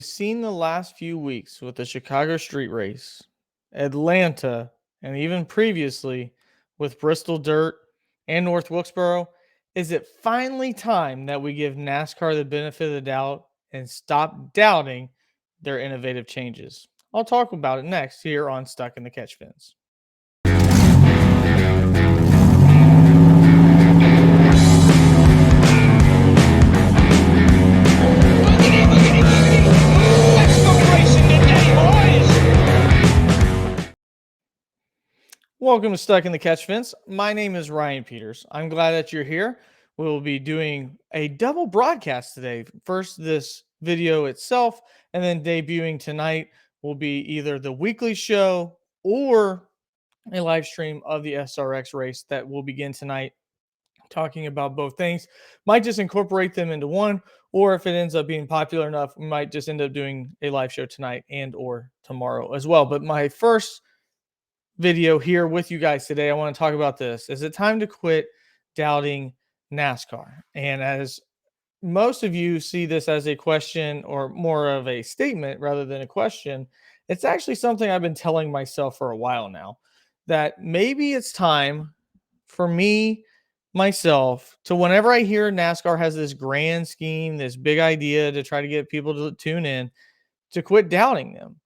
Seen the last few weeks with the Chicago Street Race, Atlanta, and even previously with Bristol Dirt and North Wilkesboro, is it finally time that we give NASCAR the benefit of the doubt and stop doubting their innovative changes? I'll talk about it next here on Stuck in the Catch Fence. Welcome to Stuck in the Catch Fence. My name is Ryan Peters. I'm glad that you're here. We will be doing a double broadcast today. First, this video itself, and then debuting tonight will be either the weekly show or a live stream of the SRX race that will begin tonight, talking about both things. Might just incorporate them into one, or if it ends up being popular enough, we might just end up doing a live show tonight and or tomorrow as well. But my first video here with you guys today, I want to talk about this. Is it time to quit doubting NASCAR? And as most of you see this as a question or more of a statement rather than a question, it's actually something I've been telling myself for a while now, that maybe it's time for me, myself, to whenever I hear NASCAR has this grand scheme, this big idea to try to get people to tune in, to quit doubting them.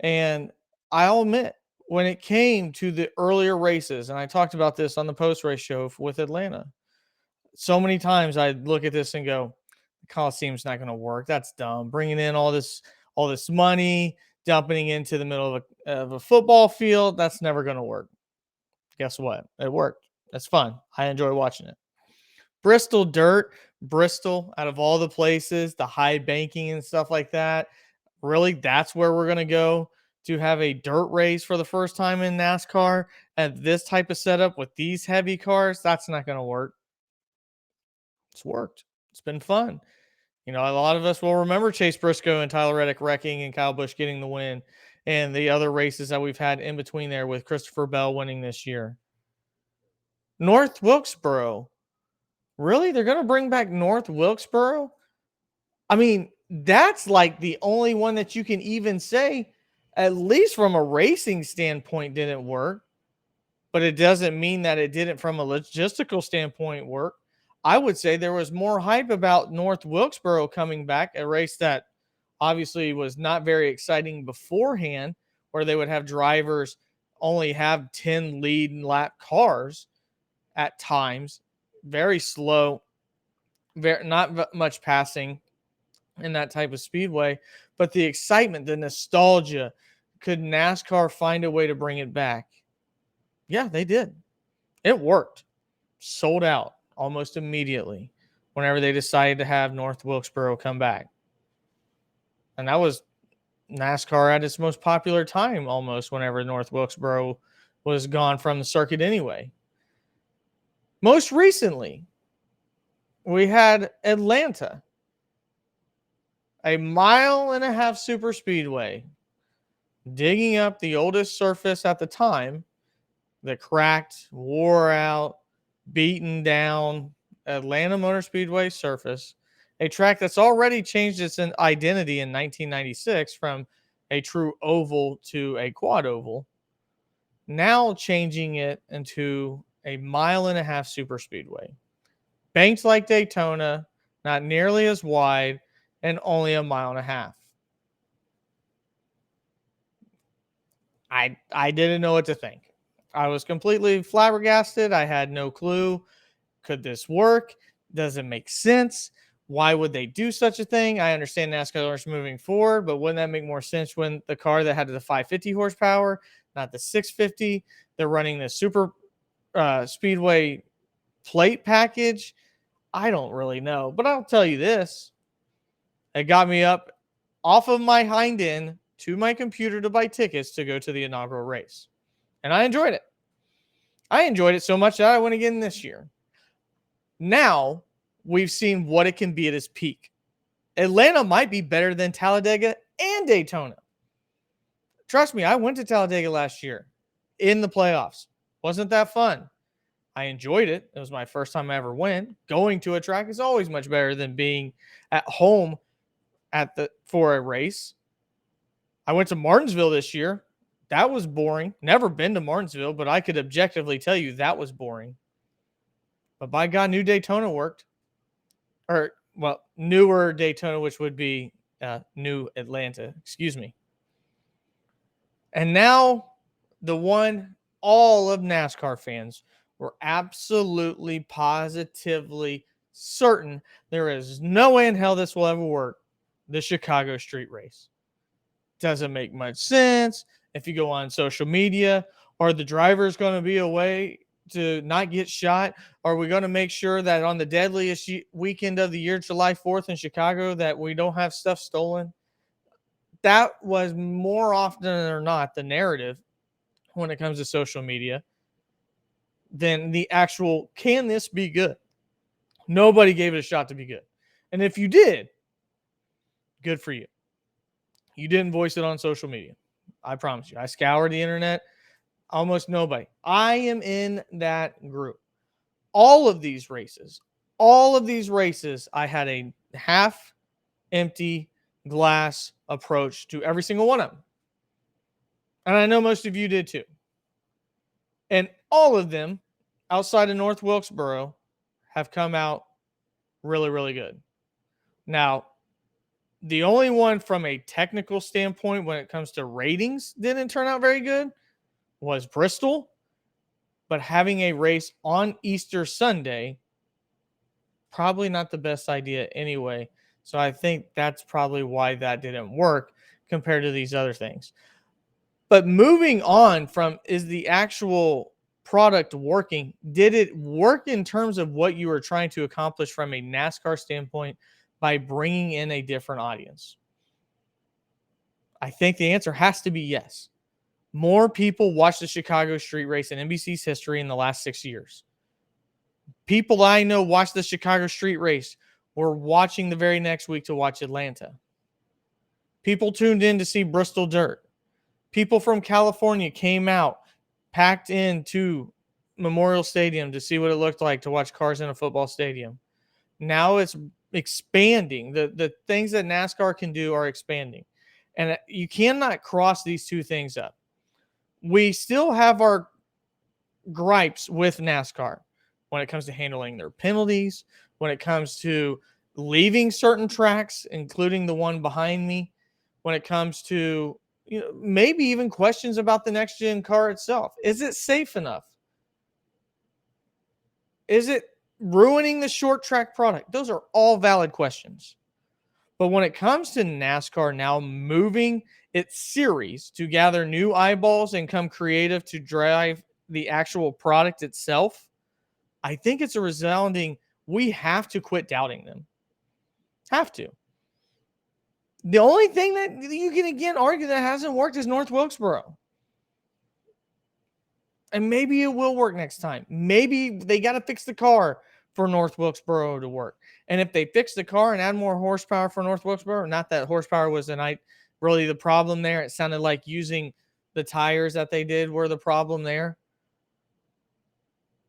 And I'll admit, when it came to the earlier races, and I talked about this on the post race show with Atlanta, so many times I'd look at this and go, the Coliseum's not going to work. That's dumb. Bringing in all this money, dumping into the middle of a football field, that's never going to work. Guess what? It worked. That's fun. I enjoy watching it. Bristol Dirt, Bristol, out of all the places, the high banking and stuff like that. Really, that's where we're going to go to have a dirt race for the first time in NASCAR and this type of setup with these heavy cars. That's not going to work. It's worked. It's been fun. You know, a lot of us will remember Chase Briscoe and Tyler Reddick wrecking and Kyle Busch getting the win, and the other races that we've had in between there with Christopher Bell winning this year. North Wilkesboro. Really? They're going to bring back North Wilkesboro? I mean, that's like the only one that you can even say, at least from a racing standpoint, didn't work. But it doesn't mean that it didn't from a logistical standpoint work. I would say there was more hype about North Wilkesboro coming back, a race that obviously was not very exciting beforehand, where they would have drivers only have 10 lead lap cars at times, very slow, not much passing in that type of speedway. But the excitement, the nostalgia, could NASCAR find a way to bring it back? Yeah, they did. It worked. Sold out almost immediately whenever they decided to have North Wilkesboro come back. And that was NASCAR at its most popular time almost whenever North Wilkesboro was gone from the circuit anyway. Most recently, we had Atlanta, a 1.5-mile super speedway, digging up the oldest surface at the time, the cracked, wore out, beaten down Atlanta Motor Speedway surface, a track that's already changed its identity in 1996 from a true oval to a quad oval, now changing it into a 1.5-mile super speedway. Banked like Daytona, not nearly as wide, and only 1.5 miles. I didn't know what to think. I was completely flabbergasted. I had no clue. Could this work? Does it make sense? Why would they do such a thing? I understand NASCAR is moving forward, but wouldn't that make more sense when the car that had the 550 horsepower, not the 650, they're running the super speedway plate package? I don't really know, but I'll tell you this. It got me up off of my hind end to my computer to buy tickets to go to the inaugural race. And I enjoyed it. I enjoyed it so much that I went again this year. Now we've seen what it can be at its peak. Atlanta might be better than Talladega and Daytona. Trust me, I went to Talladega last year in the playoffs. Wasn't that fun? I enjoyed it. It was my first time I ever went. Going to a track is always much better than being at home for a race. I went to Martinsville this year. That was boring. Never been to Martinsville, but I could objectively tell you that was boring. But by God, New Daytona worked. Or, well, newer Daytona, which would be New Atlanta. Excuse me. And now the one all of NASCAR fans were absolutely, positively certain there is no way in hell this will ever work. The Chicago street race. Doesn't make much sense. If you go on social media, are the drivers going to be away to not get shot? Are we going to make sure that on the deadliest weekend of the year, July 4th in Chicago, that we don't have stuff stolen? That was more often than not the narrative when it comes to social media than the actual, can this be good? Nobody gave it a shot to be good. And if you did, good for you. You didn't voice it on social media. I promise you. I scoured the internet. Almost nobody. I am in that group. All of these races, I had a half empty glass approach to every single one of them. And I know most of you did too. And all of them outside of North Wilkesboro have come out really, really good. Now, the only one from a technical standpoint when it comes to ratings didn't turn out very good was Bristol. But having a race on Easter Sunday, probably not the best idea anyway. So I think that's probably why that didn't work compared to these other things. But moving on from, is the actual product working? Did it work in terms of what you were trying to accomplish from a NASCAR standpoint by bringing in a different audience? I think the answer has to be yes. More people watch the Chicago street race in NBC's history in the last 6 years. People I know watch the Chicago street race were watching the very next week to watch Atlanta. People tuned in to see Bristol Dirt. People from California came out, packed into Memorial Stadium to see what it looked like to watch cars in a football stadium. Now it's expanding. The things that NASCAR can do are expanding. And you cannot cross these two things up. We still have our gripes with NASCAR when it comes to handling their penalties, when it comes to leaving certain tracks, including the one behind me, when it comes to maybe even questions about the next gen car itself. Is it safe enough? Is it ruining the short track product? Those are all valid questions. But when it comes to NASCAR now moving its series to gather new eyeballs and come creative to drive the actual product itself, I think it's a resounding, we have to quit doubting them. Have to. The only thing that you can again argue that hasn't worked is North Wilkesboro. And maybe it will work next time. Maybe they got to fix the car for North Wilkesboro to work. And if they fix the car and add more horsepower for North Wilkesboro, not that horsepower was really the problem there. It sounded like using the tires that they did were the problem there.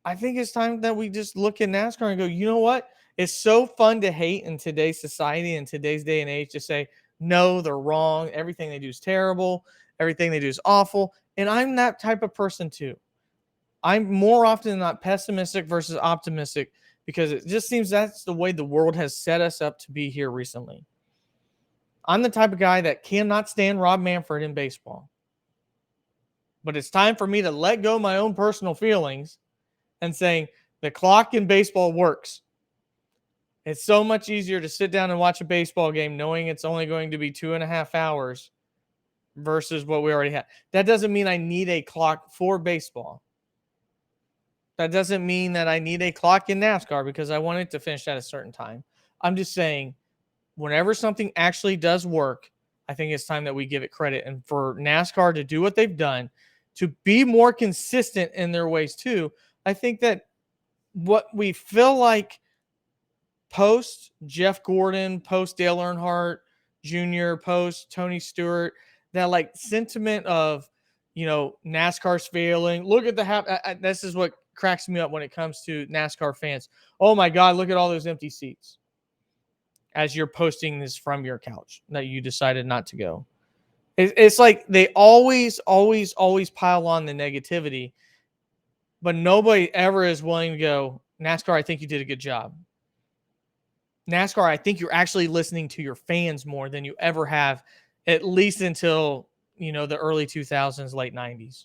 I think it's time that we just look at NASCAR and go, you know what? It's so fun to hate in today's society, in today's day and age, to say, no, they're wrong. Everything they do is terrible. Everything they do is awful. And I'm that type of person too. I'm more often than not pessimistic versus optimistic because it just seems that's the way the world has set us up to be here recently. I'm the type of guy that cannot stand Rob Manfred in baseball. But it's time for me to let go of my own personal feelings and saying the clock in baseball works. It's so much easier to sit down and watch a baseball game knowing it's only going to be 2.5 hours versus what we already have. That doesn't mean I need a clock for baseball. That doesn't mean that I need a clock in NASCAR because I want it to finish at a certain time. I'm just saying, whenever something actually does work, I think it's time that we give it credit. And for NASCAR to do what they've done, to be more consistent in their ways too, I think that what we feel like post Jeff Gordon, post Dale Earnhardt Jr., post Tony Stewart, that like sentiment of, NASCAR's failing. Look at the this is what cracks me up when it comes to NASCAR fans. Oh my God, look at all those empty seats. as you're posting this from your couch that you decided not to go. It's like they always, always, always pile on the negativity, but nobody ever is willing to go, NASCAR, I think you did a good job. NASCAR, I think you're actually listening to your fans more than you ever have, at least until, the early 2000s, late 90s.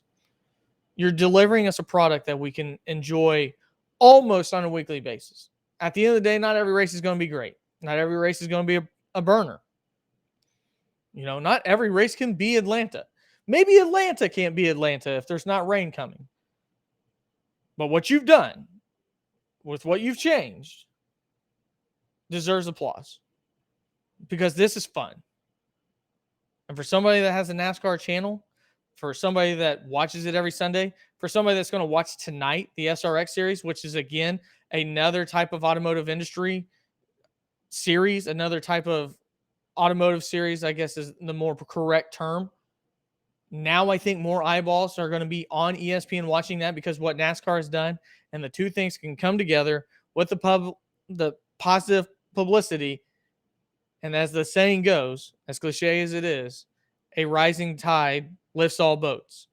You're delivering us a product that we can enjoy almost on a weekly basis. At the end of the day, not every race is going to be great. Not every race is going to be a burner. Not every race can be Atlanta. Maybe Atlanta can't be Atlanta if there's not rain coming. But what you've done with what you've changed deserves applause, because this is fun. And for somebody that has a NASCAR channel, for somebody that watches it every Sunday, for somebody that's going to watch tonight the SRX series, which is, again, another type of automotive industry series, another type of automotive series, I guess is the more correct term. Now I think more eyeballs are going to be on ESPN watching that, because what NASCAR has done, and the two things can come together with the positive publicity. And as the saying goes, as cliche as it is, a rising tide lifts all boats.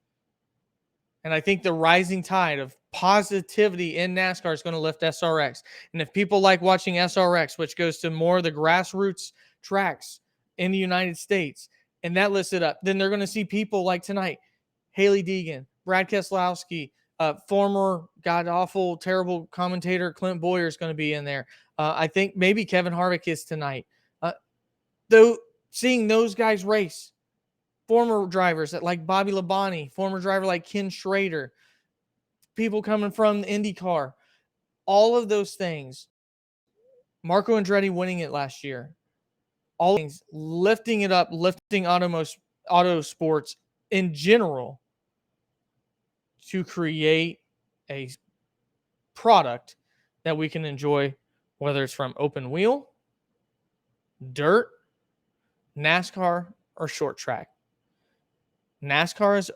And I think the rising tide of positivity in NASCAR is going to lift SRX. And if people like watching SRX, which goes to more of the grassroots tracks in the United States, and that lifts it up, then they're going to see people like tonight, Haley Deegan, Brad Keselowski, former god-awful, terrible commentator Clint Boyer is going to be in there. I think maybe Kevin Harvick is tonight. Though seeing those guys race, former drivers like Bobby Labonte, former driver like Ken Schrader, people coming from the IndyCar, all of those things, Marco Andretti winning it last year, all things lifting it up, lifting auto sports in general to create a product that we can enjoy, whether it's from open wheel, dirt, NASCAR, or short track. NASCAR is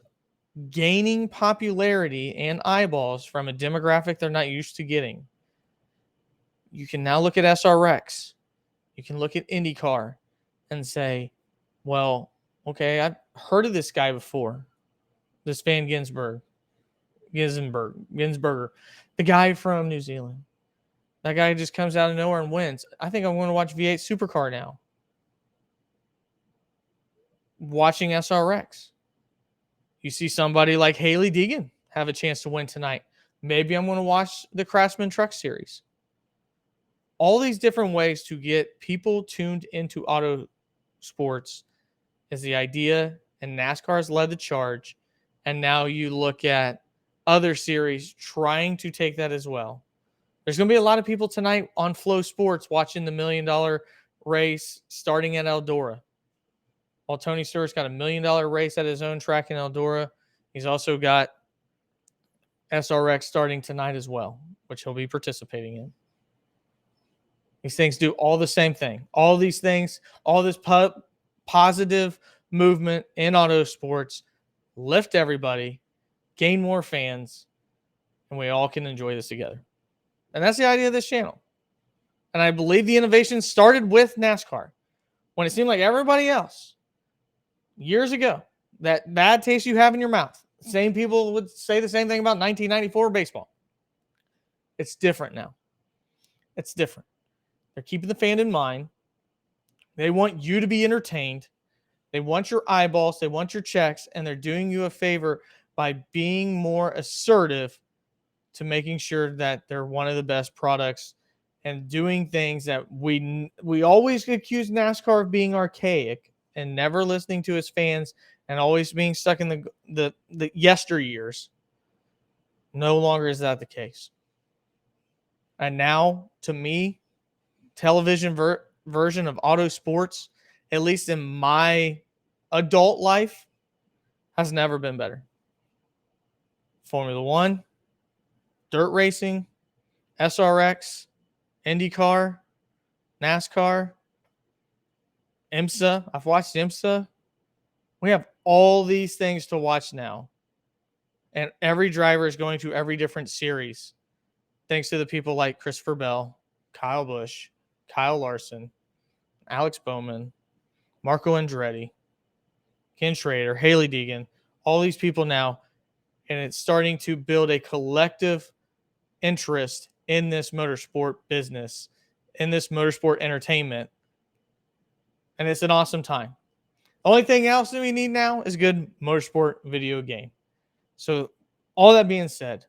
gaining popularity and eyeballs from a demographic they're not used to getting. You can now look at SRX. You can look at IndyCar and say, well, okay, I've heard of this guy before. This Van Ginsberger, the guy from New Zealand. That guy just comes out of nowhere and wins. I think I'm going to watch V8 Supercar now. Watching SRX. You see somebody like Haley Deegan have a chance to win tonight. Maybe I'm going to watch the Craftsman Truck Series. All these different ways to get people tuned into auto sports is the idea, and NASCAR has led the charge. And now you look at other series trying to take that as well. There's going to be a lot of people tonight on Flow Sports watching the $1 million race starting at Eldora. While Tony Stewart's got a $1 million race at his own track in Eldora, he's also got SRX starting tonight as well, which he'll be participating in. These things do all the same thing. All these things, all this positive movement in auto sports, lift everybody, gain more fans, and we all can enjoy this together. And that's the idea of this channel. And I believe the innovation started with NASCAR, when it seemed like everybody else, years ago, that bad taste you have in your mouth. Same people would say the same thing about 1994 baseball. It's different now. It's different. They're keeping the fan in mind. They want you to be entertained. They want your eyeballs. They want your checks. And they're doing you a favor by being more assertive to making sure that they're one of the best products and doing things that we always accuse NASCAR of being archaic and never listening to its fans and always being stuck in the yesteryears. No longer is that the case. And now, to me, television version of auto sports, at least in my adult life, has never been better. Formula One, dirt racing, SRX, IndyCar, NASCAR, IMSA. I've watched IMSA. We have all these things to watch now. And every driver is going to every different series, thanks to the people like Christopher Bell, Kyle Busch, Kyle Larson, Alex Bowman, Marco Andretti, Ken Schrader, Haley Deegan, all these people now, and it's starting to build a collective interest in this motorsport business, in this motorsport entertainment, and it's an awesome time. Only thing else that we need now is a good motorsport video game. So, all that being said,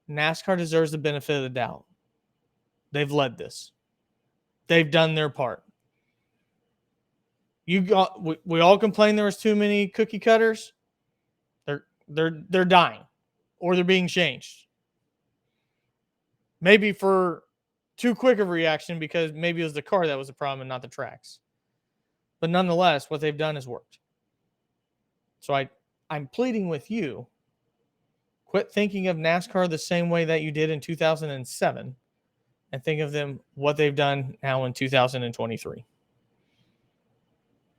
NASCAR deserves the benefit of the doubt. They've led this. They've done their part. We all complain there was too many cookie cutters. They're dying, or they're being changed. Maybe for too quick of a reaction because maybe it was the car that was the problem and not the tracks. But nonetheless, what they've done has worked. So I'm pleading with you, quit thinking of NASCAR the same way that you did in 2007 and think of them what they've done now in 2023.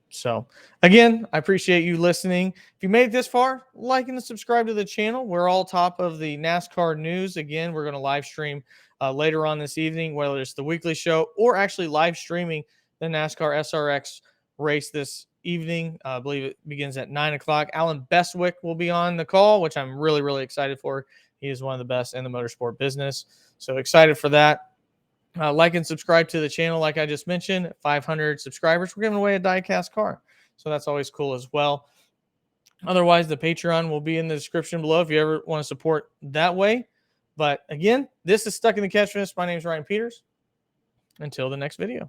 So, again, I appreciate you listening. If you made it this far, like and subscribe to the channel. We're all top of the NASCAR news. Again, we're going to live stream later on this evening, whether it's the weekly show or actually live streaming the NASCAR SRX race this evening. I believe it begins at 9 o'clock. Alan Bestwick will be on the call, which I'm really, really excited for. He is one of the best in the motorsport business. So excited for that. Like and subscribe to the channel, like I just mentioned. 500 subscribers, we're giving away a die-cast car, so that's always cool as well. Otherwise, the Patreon will be in the description below if you ever want to support that way. But again, this is Stuck in the Catch Fence. My name is Ryan Peters. Until the next video.